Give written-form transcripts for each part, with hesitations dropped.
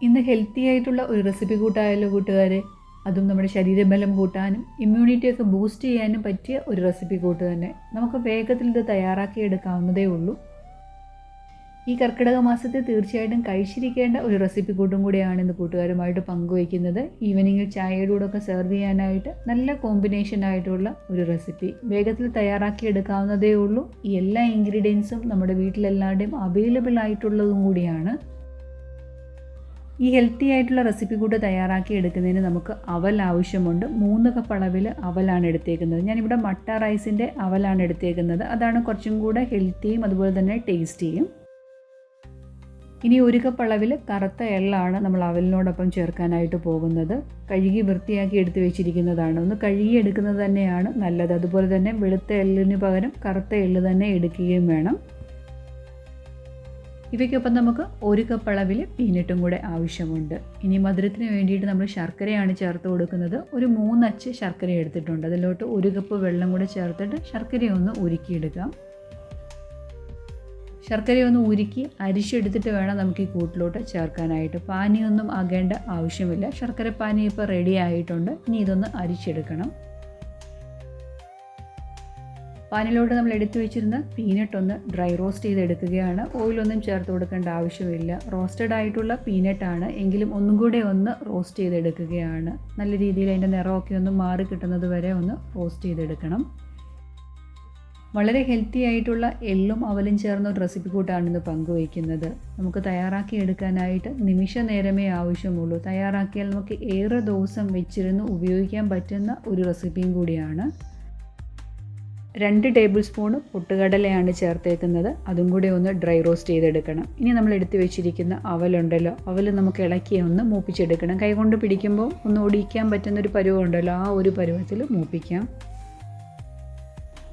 ഇന്ന് ഹെൽത്തി ആയിട്ടുള്ള ഒരു റെസിപ്പി കൂട്ടായല്ലോ കൂട്ടുകാരെ. അതും നമ്മുടെ ശരീരബലം കൂട്ടാനും ഇമ്മ്യൂണിറ്റിയൊക്കെ ബൂസ്റ്റ് ചെയ്യാനും പറ്റിയ ഒരു റെസിപ്പി കൂട്ട് തന്നെ. നമുക്ക് വേഗത്തിൽ ഇത് തയ്യാറാക്കി എടുക്കാവുന്നതേ ഉള്ളൂ. ഈ കർക്കിടക മാസത്തിൽ തീർച്ചയായിട്ടും കഴിച്ചിരിക്കേണ്ട ഒരു റെസിപ്പി കൂട്ടും കൂടിയാണ് ഇന്ന് കൂട്ടുകാരുമായിട്ട് പങ്കുവയ്ക്കുന്നത്. ഈവനിങ്ങിൽ ചായയുടെ കൂടെ ഒക്കെ സെർവ് ചെയ്യാനായിട്ട് നല്ല കോമ്പിനേഷൻ ആയിട്ടുള്ള ഒരു റെസിപ്പി. വേഗത്തിൽ തയ്യാറാക്കി എടുക്കാവുന്നതേ ഉള്ളൂ. ഈ എല്ലാ ഇൻഗ്രീഡിയൻസും നമ്മുടെ വീട്ടിലെല്ലാവരുടെയും അവൈലബിൾ ആയിട്ടുള്ളതും കൂടിയാണ്. ഈ ഹെൽത്തി ആയിട്ടുള്ള റെസിപ്പി കൂട്ട് തയ്യാറാക്കി എടുക്കുന്നതിന് നമുക്ക് അവൽ ആവശ്യമുണ്ട്. 3 കപ്പ് അളവിൽ അവലാണ് എടുത്തേക്കുന്നത്. ഞാനിവിടെ മട്ട റൈസിൻ്റെ അവലാണ് എടുത്തേക്കുന്നത്. അതാണ് കുറച്ചും കൂടെ ഹെൽത്തിയും അതുപോലെ തന്നെ ടേസ്റ്റിയും. ഇനി 1 കപ്പ് അളവിൽ കറുത്ത എള്ളാണ് നമ്മൾ അവലിനോടൊപ്പം ചേർക്കാനായിട്ട് പോകുന്നത്. കഴുകി വൃത്തിയാക്കി എടുത്ത് വെച്ചിരിക്കുന്നതാണ്. ഒന്ന് കഴുകി എടുക്കുന്നത് തന്നെയാണ് നല്ലത്. അതുപോലെ തന്നെ വെളുത്ത എള്ളിന് പകരം കറുത്ത എള്ള് തന്നെ എടുക്കുകയും വേണം. ഇവയ്ക്കൊപ്പം നമുക്ക് 1 കപ്പ് അളവിൽ പീനട്ടും കൂടെ ആവശ്യമുണ്ട്. ഇനി മധുരത്തിന് വേണ്ടിയിട്ട് നമ്മൾ ശർക്കരയാണ് ചേർത്ത് കൊടുക്കുന്നത്. ഒരു 3 അച്ച് ശർക്കര എടുത്തിട്ടുണ്ട്. അതിലോട്ട് 1 കപ്പ് വെള്ളം കൂടെ ചേർത്തിട്ട് ശർക്കരയൊന്ന് ഉരുക്കിയെടുക്കാം. ശർക്കരയൊന്ന് ഉരുക്കി അരിച്ചെടുത്തിട്ട് വേണം നമുക്ക് ഈ കൂട്ടിലോട്ട് ചേർക്കാനായിട്ട്. പാനിയൊന്നും ആകേണ്ട ആവശ്യമില്ല. ശർക്കര പാനി ഇപ്പോൾ റെഡി ആയിട്ടുണ്ട്. ഇനി ഇതൊന്ന് അരിച്ചെടുക്കണം. പാനിലോട്ട് നമ്മൾ എടുത്തു വെച്ചിരുന്ന പീനട്ട് ഒന്ന് ഡ്രൈ റോസ്റ്റ് ചെയ്തെടുക്കുകയാണ്. ഓയിലൊന്നും ചേർത്ത് കൊടുക്കേണ്ട ആവശ്യമില്ല. റോസ്റ്റഡ് ആയിട്ടുള്ള പീനട്ടാണ്, എങ്കിലും ഒന്നും കൂടെ ഒന്ന് റോസ്റ്റ് ചെയ്തെടുക്കുകയാണ്. നല്ല രീതിയിൽ അതിൻ്റെ നിറമൊക്കെ ഒന്ന് മാറി കിട്ടുന്നത് വരെ ഒന്ന് റോസ്റ്റ് ചെയ്തെടുക്കണം. വളരെ ഹെൽത്തി ആയിട്ടുള്ള എള്ളും അവലും ചേർന്ന ഒരു റെസിപ്പി കൂട്ടാണ് ഇന്ന് പങ്കുവയ്ക്കുന്നത്. നമുക്ക് തയ്യാറാക്കി എടുക്കാനായിട്ട് നിമിഷ നേരമേ ആവശ്യമുള്ളൂ. തയ്യാറാക്കിയാൽ നമുക്ക് ഏറെ ദിവസം വെച്ചിരുന്ന് ഉപയോഗിക്കാൻ പറ്റുന്ന ഒരു റെസിപ്പിയും കൂടിയാണ്. 2 ടേബിൾ സ്പൂൺ പൊട്ടുകടലയാണ് ചേർത്തേക്കുന്നത്. അതും കൂടി ഒന്ന് ഡ്രൈ റോസ്റ്റ് ചെയ്തെടുക്കണം. ഇനി നമ്മൾ എടുത്തു വെച്ചിരിക്കുന്ന അവലുണ്ടല്ലോ, അവൽ നമുക്ക് ഇളക്കി ഒന്ന് മൂപ്പിച്ചെടുക്കണം. കൈകൊണ്ട് പിടിക്കുമ്പോൾ ഒന്ന് ഒടിക്കാൻ പറ്റുന്നൊരു പരുവമുണ്ടല്ലോ, ആ ഒരു പരുവത്തിൽ മൂപ്പിക്കാം.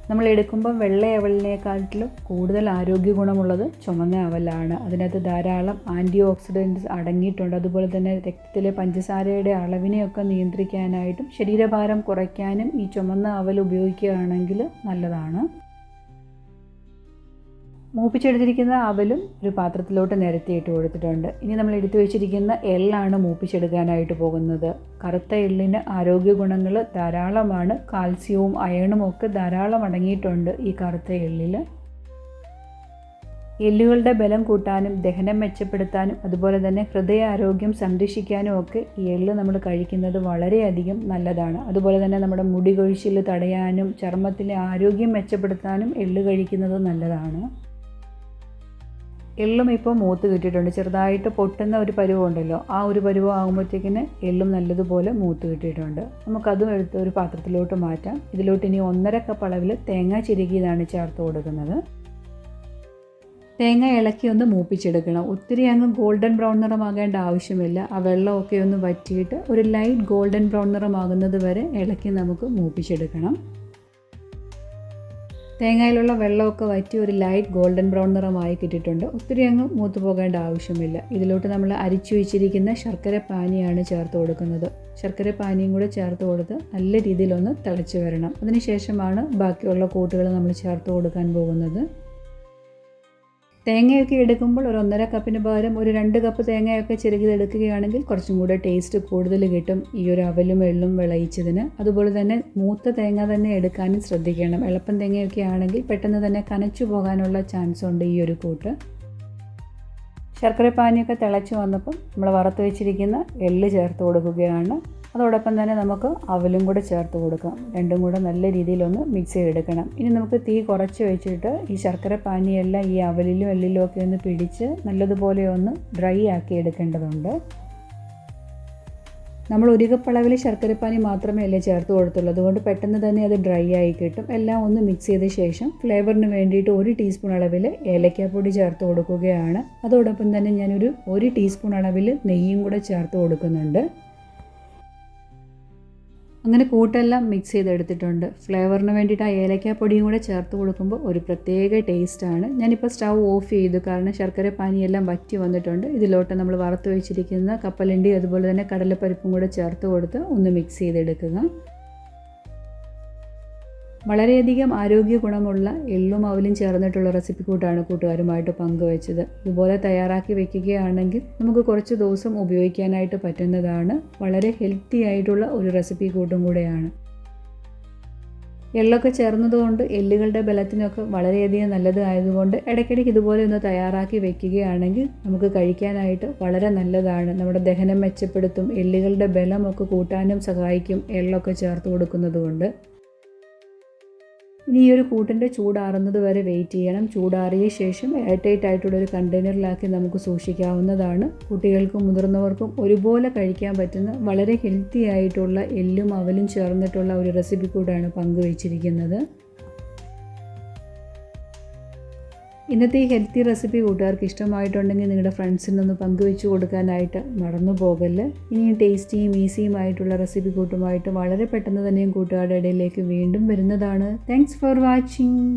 നമ്മൾ എടുക്കുമ്പോൾ വെള്ള അവലിനേക്കാട്ടിലും കൂടുതൽ ആരോഗ്യ ഗുണമുള്ളത് ചുമന്ന അവലാണ്. അതിനകത്ത് ധാരാളം ആൻറ്റി ഓക്സിഡൻറ്റ്സ് അടങ്ങിയിട്ടുണ്ട്. അതുപോലെ തന്നെ രക്തത്തിലെ പഞ്ചസാരയുടെ അളവിനെയൊക്കെ നിയന്ത്രിക്കാനായിട്ടും ശരീരഭാരം കുറയ്ക്കാനും ഈ ചുമന്ന അവൽ ഉപയോഗിക്കുകയാണെങ്കിൽ നല്ലതാണ്. മൂപ്പിച്ചെടുത്തിരിക്കുന്ന അവലും ഒരു പാത്രത്തിലോട്ട് നിരത്തിയിട്ട് കൊടുത്തിട്ടുണ്ട്. ഇനി നമ്മൾ എടുത്തു വെച്ചിരിക്കുന്ന എള്ളാണ് മൂപ്പിച്ചെടുക്കാനായിട്ട് പോകുന്നത്. കറുത്ത എള്ളിന് ആരോഗ്യ ഗുണങ്ങൾ ധാരാളമാണ്. കാൽസ്യവും അയണും ഒക്കെ ധാരാളം അടങ്ങിയിട്ടുണ്ട് ഈ കറുത്ത എള്ളിൽ. എല്ലുകളുടെ ബലം കൂട്ടാനും ദഹനം മെച്ചപ്പെടുത്താനും അതുപോലെ തന്നെ ഹൃദയാരോഗ്യം സംരക്ഷിക്കാനും ഒക്കെ ഈ എള്ള് നമ്മൾ കഴിക്കുന്നത് വളരെയധികം നല്ലതാണ്. അതുപോലെ തന്നെ നമ്മുടെ മുടി കൊഴിച്ചിൽ തടയാനും ചർമ്മത്തിലെ ആരോഗ്യം മെച്ചപ്പെടുത്താനും എള്ള് കഴിക്കുന്നത് നല്ലതാണ്. എള്ളും ഇപ്പോൾ മൂത്ത് കിട്ടിയിട്ടുണ്ട്. ചെറുതായിട്ട് പൊട്ടുന്ന ഒരു പരുവമുണ്ടല്ലോ, ആ ഒരു പരുവം ആകുമ്പോഴത്തേക്കിന് എള്ളും നല്ലതുപോലെ മൂത്ത് കിട്ടിയിട്ടുണ്ട്. നമുക്കതും എടുത്ത് ഒരു പാത്രത്തിലോട്ട് മാറ്റാം. ഇതിലോട്ട് ഇനി 1.5 കപ്പ് അളവിൽ തേങ്ങ ചിരകിയതാണ് ചേർത്ത് കൊടുക്കുന്നത്. തേങ്ങ ഇളക്കി ഒന്ന് മൂപ്പിച്ചെടുക്കണം. ഒത്തിരി അങ്ങ് ഗോൾഡൻ ബ്രൗൺ നിറമാകേണ്ട ആവശ്യമില്ല. ആ വെള്ളമൊക്കെ ഒന്ന് വറ്റിയിട്ട് ഒരു ലൈറ്റ് ഗോൾഡൻ ബ്രൗൺ നിറമാകുന്നത് വരെ ഇളക്കി നമുക്ക് മൂപ്പിച്ചെടുക്കണം. തേങ്ങയിലുള്ള വെള്ളമൊക്കെ വറ്റി ഒരു ലൈറ്റ് ഗോൾഡൻ ബ്രൗൺ നിറമായി കിട്ടിയിട്ടുണ്ട്. ഒത്തിരി അങ്ങ് മൂത്ത് പോകേണ്ട ആവശ്യമില്ല. ഇതിലോട്ട് നമ്മൾ അരിച്ചു വെച്ചിരിക്കുന്ന ശർക്കര പാനിയാണ് ചേർത്ത് കൊടുക്കുന്നത്. ശർക്കര പാനിയും കൂടെ ചേർത്ത് കൊടുത്ത് നല്ല രീതിയിലൊന്ന് തിളച്ച് വരണം. അതിനുശേഷമാണ് ബാക്കിയുള്ള കൂട്ടുകൾ നമ്മൾ ചേർത്ത് കൊടുക്കാൻ പോകുന്നത്. തേങ്ങയൊക്കെ എടുക്കുമ്പോൾ ഒരു 1.5 കപ്പിന് പകരം ഒരു 2 കപ്പ് തേങ്ങയൊക്കെ ചിരകിതെടുക്കുകയാണെങ്കിൽ കുറച്ചും കൂടെ ടേസ്റ്റ് കൂടുതൽ കിട്ടും ഈ ഒരു അവലും എള്ളും വിളയിച്ചതിന്. അതുപോലെ തന്നെ മൂത്ത തേങ്ങ തന്നെ എടുക്കാനും ശ്രദ്ധിക്കണം. എളുപ്പം തേങ്ങയൊക്കെ ആണെങ്കിൽ പെട്ടെന്ന് തന്നെ കനച്ചു പോകാനുള്ള ചാൻസ് ഉണ്ട് ഈ ഒരു കൂട്ട്. ശർക്കര പാനിയൊക്കെ തിളച്ച് വന്നപ്പം നമ്മൾ വറുത്ത് വെച്ചിരിക്കുന്ന എള്ള് ചേർത്ത് കൊടുക്കുകയാണ്. അതോടൊപ്പം തന്നെ നമുക്ക് അവലും കൂടെ ചേർത്ത് കൊടുക്കാം. രണ്ടും കൂടെ നല്ല രീതിയിലൊന്ന് മിക്സ് ചെയ്തെടുക്കണം. ഇനി നമുക്ക് തീ കുറച്ച് വെച്ചിട്ട് ഈ ശർക്കര പാനിയെല്ലാം ഈ അവലിലും എള്ളിലും ഒക്കെ ഒന്ന് പിടിച്ച് നല്ലതുപോലെ ഒന്ന് ഡ്രൈ ആക്കി എടുക്കേണ്ടതുണ്ട്. നമ്മൾ 1 കപ്പ് അളവിൽ ശർക്കരപ്പാനി മാത്രമേ അല്ലേ ചേർത്ത് കൊടുത്തുള്ളൂ. അതുകൊണ്ട് പെട്ടെന്ന് തന്നെ അത് ഡ്രൈ ആയി കിട്ടും. എല്ലാം ഒന്ന് മിക്സ് ചെയ്ത ശേഷം ഫ്ലേവറിന് വേണ്ടിയിട്ട് 1 ടീസ്പൂൺ അളവിൽ ഏലക്കാപ്പൊടി ചേർത്ത് കൊടുക്കുകയാണ്. അതോടൊപ്പം തന്നെ ഞാനൊരു 1 ടീസ്പൂൺ അളവിൽ നെയ്യും കൂടെ ചേർത്ത് കൊടുക്കുന്നുണ്ട്. അങ്ങനെ കൂട്ടെല്ലാം മിക്സ് ചെയ്തെടുത്തിട്ടുണ്ട്. ഫ്ലേവറിന് വേണ്ടിയിട്ട് ആ ഏലക്കാപ്പൊടിയും കൂടെ ചേർത്ത് കൊടുക്കുമ്പോൾ ഒരു പ്രത്യേക ടേസ്റ്റാണ്. ഞാനിപ്പോൾ സ്റ്റൗ ഓഫ് ചെയ്തു, കാരണം ശർക്കര പാനിയെല്ലാം വറ്റി വന്നിട്ടുണ്ട്. ഇതിലോട്ട് നമ്മൾ വറുത്ത് വെച്ചിരിക്കുന്ന കപ്പലണ്ടി അതുപോലെ തന്നെ കടലപ്പരിപ്പും കൂടെ ചേർത്ത് കൊടുത്ത് ഒന്ന് മിക്സ് ചെയ്തെടുക്കുക. വളരെയധികം ആരോഗ്യ ഗുണമുള്ള എള്ളും അവലും ചേർന്നിട്ടുള്ള റെസിപ്പി കൂട്ടാണ് കൂട്ടുകാരുമായിട്ട് പങ്കുവച്ചത്. ഇതുപോലെ തയ്യാറാക്കി വെക്കുകയാണെങ്കിൽ നമുക്ക് കുറച്ച് ദിവസം ഉപയോഗിക്കാനായിട്ട് പറ്റുന്നതാണ്. വളരെ ഹെൽത്തി ആയിട്ടുള്ള ഒരു റെസിപ്പി കൂട്ടും കൂടെയാണ്. എള്ളൊക്കെ ചേർന്നതുകൊണ്ട് എല്ലുകളുടെ ബലത്തിനൊക്കെ വളരെയധികം നല്ലത് ആയതുകൊണ്ട് ഇടയ്ക്കിടയ്ക്ക് ഇതുപോലെ ഒന്ന് തയ്യാറാക്കി വെക്കുകയാണെങ്കിൽ നമുക്ക് കഴിക്കാനായിട്ട് വളരെ നല്ലതാണ്. നമ്മുടെ ദഹനം മെച്ചപ്പെടുത്തും, എല്ലുകളുടെ ബലമൊക്കെ കൂട്ടാനും സഹായിക്കും എള്ളൊക്കെ ചേർത്ത് കൊടുക്കുന്നത് കൊണ്ട്. ഇനി ഈ ഒരു കൂട്ടിൻ്റെ ചൂടാറുന്നത് വരെ വെയിറ്റ് ചെയ്യണം. ചൂടാറിയ ശേഷം എയർടൈറ്റ് ആയിട്ടുള്ളൊരു കണ്ടെയ്നറിലാക്കി നമുക്ക് സൂക്ഷിക്കാവുന്നതാണ്. കുട്ടികൾക്കും മുതിർന്നവർക്കും ഒരുപോലെ കഴിക്കാൻ പറ്റുന്ന വളരെ ഹെൽത്തി ആയിട്ടുള്ള എള്ളും അവലും ചേർന്നിട്ടുള്ള ഒരു റെസിപ്പി കൂടാണ് പങ്കുവച്ചിരിക്കുന്നത്. ഇന്നത്തെ ഈ ഹെൽത്തി റെസിപ്പി കൂട്ടുകാർക്ക് ഇഷ്ടമായിട്ടുണ്ടെങ്കിൽ നിങ്ങളുടെ ഫ്രണ്ട്സിനൊന്ന് പങ്കുവെച്ച് കൊടുക്കാനായിട്ട് മറന്നു പോകല്ല്. ഇനിയും ടേസ്റ്റിയും ഈസിയുമായിട്ടുള്ള റെസിപ്പി കൂട്ടുമായിട്ട് വളരെ പെട്ടെന്ന് തന്നെയും കൂട്ടുകാരുടെ ഇടയിലേക്ക് വീണ്ടും വരുന്നതാണ്. Thanks for watching.